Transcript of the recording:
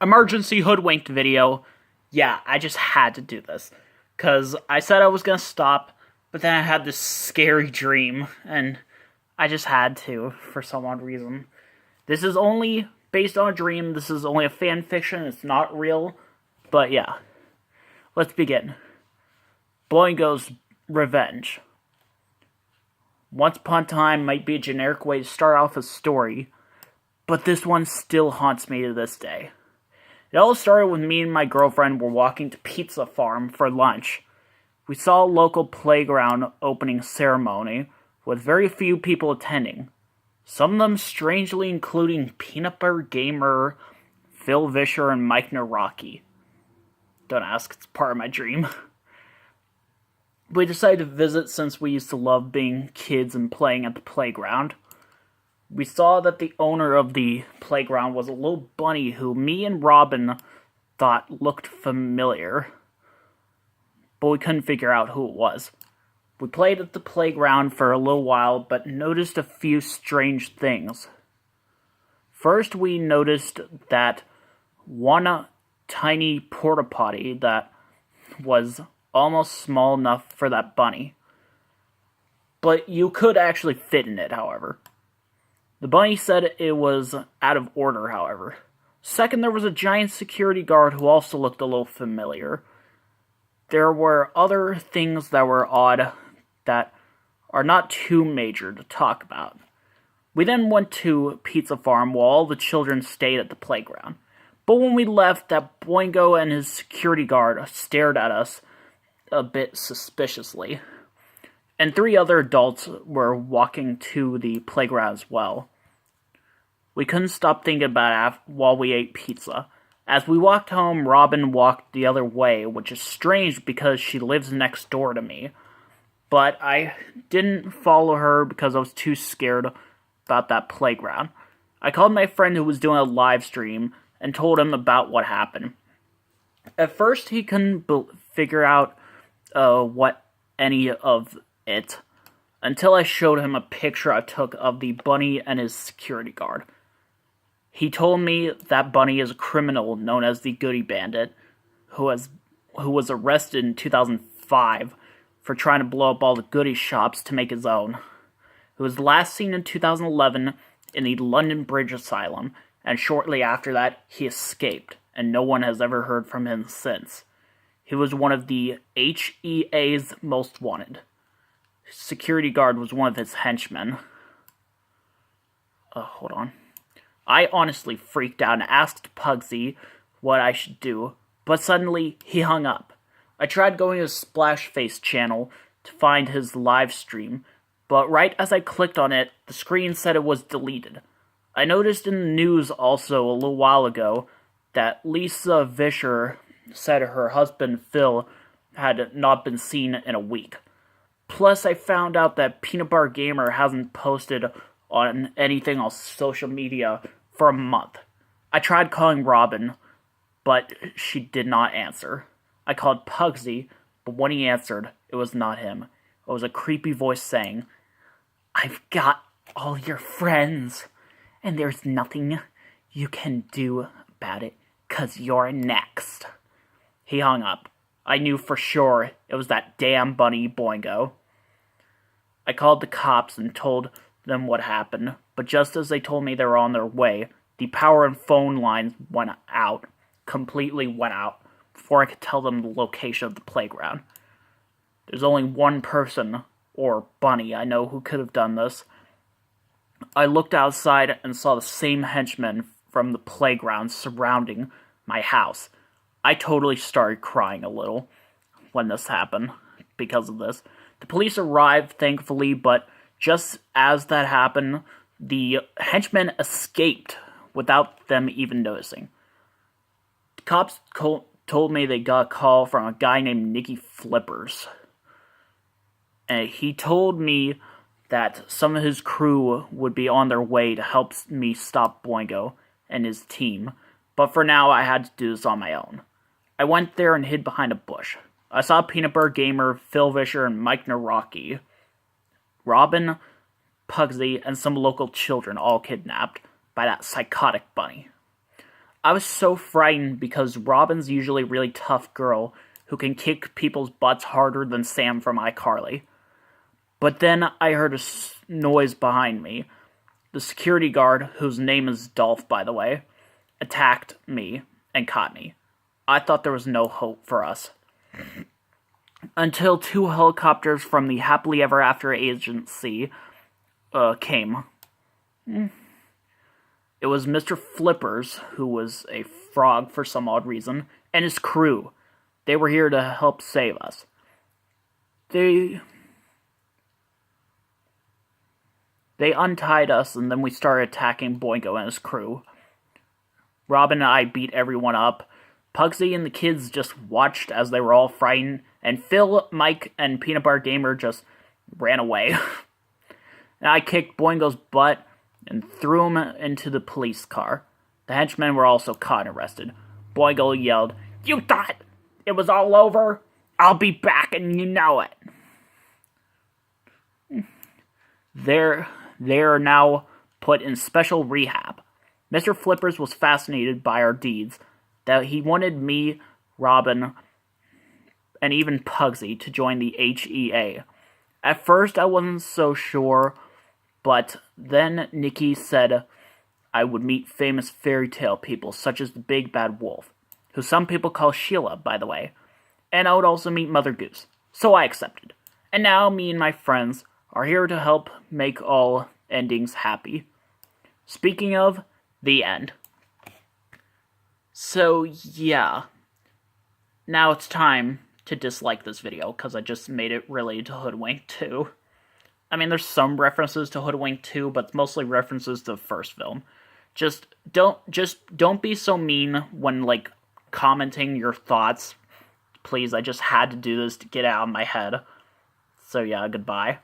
emergency hoodwinked video. Yeah, I just had to do this. Because I said I was going to stop, but then I had this scary dream, and I just had to, for some odd reason. This is only based on a dream, this is only a fan fiction, it's not real, but yeah. Let's begin. Boingo's Revenge. Once Upon a Time might be a generic way to start off a story, but this one still haunts me to this day. It all started when me and my girlfriend were walking to Pizza Farm for lunch. We saw a local playground opening ceremony, with very few people attending. Some of them strangely including Peanut Butter Gamer, Phil Vischer, and Mike Naraki. Don't ask, it's part of my dream. We decided to visit since we used to love being kids and playing at the playground. We saw that the owner of the playground was a little bunny who me and Robin thought looked familiar, but we couldn't figure out who it was. We played at the playground for a little while, but noticed a few strange things. First, we noticed that one tiny porta potty that was almost small enough for that bunny. But you could actually fit in it, however. The bunny said it was out of order, however. Second, there was a giant security guard who also looked a little familiar. There were other things that were odd that are not too major to talk about. We then went to Pizza Farm while all the children stayed at the playground. But when we left, that Boingo and his security guard stared at us a bit suspiciously. And 3 other adults were walking to the playground as well. We couldn't stop thinking about it while we ate pizza. As we walked home, Robin walked the other way, which is strange because she lives next door to me. But I didn't follow her because I was too scared about that playground. I called my friend who was doing a live stream and told him about what happened. At first, he couldn't figure out what any of it until I showed him a picture I took of the bunny and his security guard. He told me that bunny is a criminal known as the Goody Bandit, who was arrested in 2005 for trying to blow up all the goodie shops to make his own. He was last seen in 2011 in the London Bridge Asylum, and shortly after that, he escaped, and no one has ever heard from him since. He was one of the HEA's most wanted. His security guard was one of his henchmen. Hold on. I honestly freaked out and asked Pugsy what I should do, but suddenly he hung up. I tried going to Splashface channel to find his live stream, but right as I clicked on it, the screen said it was deleted. I noticed in the news also a little while ago that Lisa Vischer said her husband Phil had not been seen in a week. Plus, I found out that Peanut Butter Gamer hasn't posted on anything on social media for a month. I tried calling Robin, but she did not answer. I called Pugsy, but when he answered, it was not him. It was a creepy voice saying, "I've got all your friends, and there's nothing you can do about it, 'cause you're next." He hung up. I knew for sure it was that damn bunny Boingo. I called the cops and told them what happened, but just as they told me they were on their way, the power and phone lines completely went out, before I could tell them the location of the playground. There's only one person, or bunny, I know who could have done this. I looked outside and saw the same henchmen from the playground surrounding my house. I totally started crying a little when this happened because of this. The police arrived, thankfully, but just as that happened, the henchmen escaped without them even noticing. The cops told me they got a call from a guy named Nicky Flippers. And he told me that some of his crew would be on their way to help me stop Boingo and his team, but for now I had to do this on my own. I went there and hid behind a bush. I saw Peanut Butter Gamer, Phil Vischer, and Mike Naraki, Robin, Pugsy, and some local children all kidnapped by that psychotic bunny. I was so frightened because Robin's usually a really tough girl who can kick people's butts harder than Sam from iCarly. But then I heard a noise behind me. The security guard, whose name is Dolph, by the way, attacked me and caught me. I thought there was no hope for us. Until 2 helicopters from the Happily Ever After agency came. It was Mr. Flippers, who was a frog for some odd reason, and his crew. They were here to help save us. They untied us, and then we started attacking Boingo and his crew. Robin and I beat everyone up. Pugsy and the kids just watched as they were all frightened, and Phil, Mike, and Peanut Butter Gamer just ran away. And I kicked Boingo's butt and threw him into the police car. The henchmen were also caught and arrested. Boingo yelled, "You thought it was all over? I'll be back and you know it." They are now put in special rehab. Mr. Flippers was fascinated by our deeds, that he wanted me, Robin, and even Pugsy to join the HEA. At first I wasn't so sure, but then Nikki said I would meet famous fairy tale people such as the Big Bad Wolf, who some people call Sheila, by the way, and I would also meet Mother Goose. So I accepted. And now me and my friends are here to help make all endings happy. Speaking of, the end. So, yeah. Now it's time to dislike this video, because I just made it related to Hoodwink 2. I mean, there's some references to Hoodwink 2, but it's mostly references to the first film. Just don't be so mean when, like, commenting your thoughts. Please, I just had to do this to get it out of my head. So yeah, goodbye.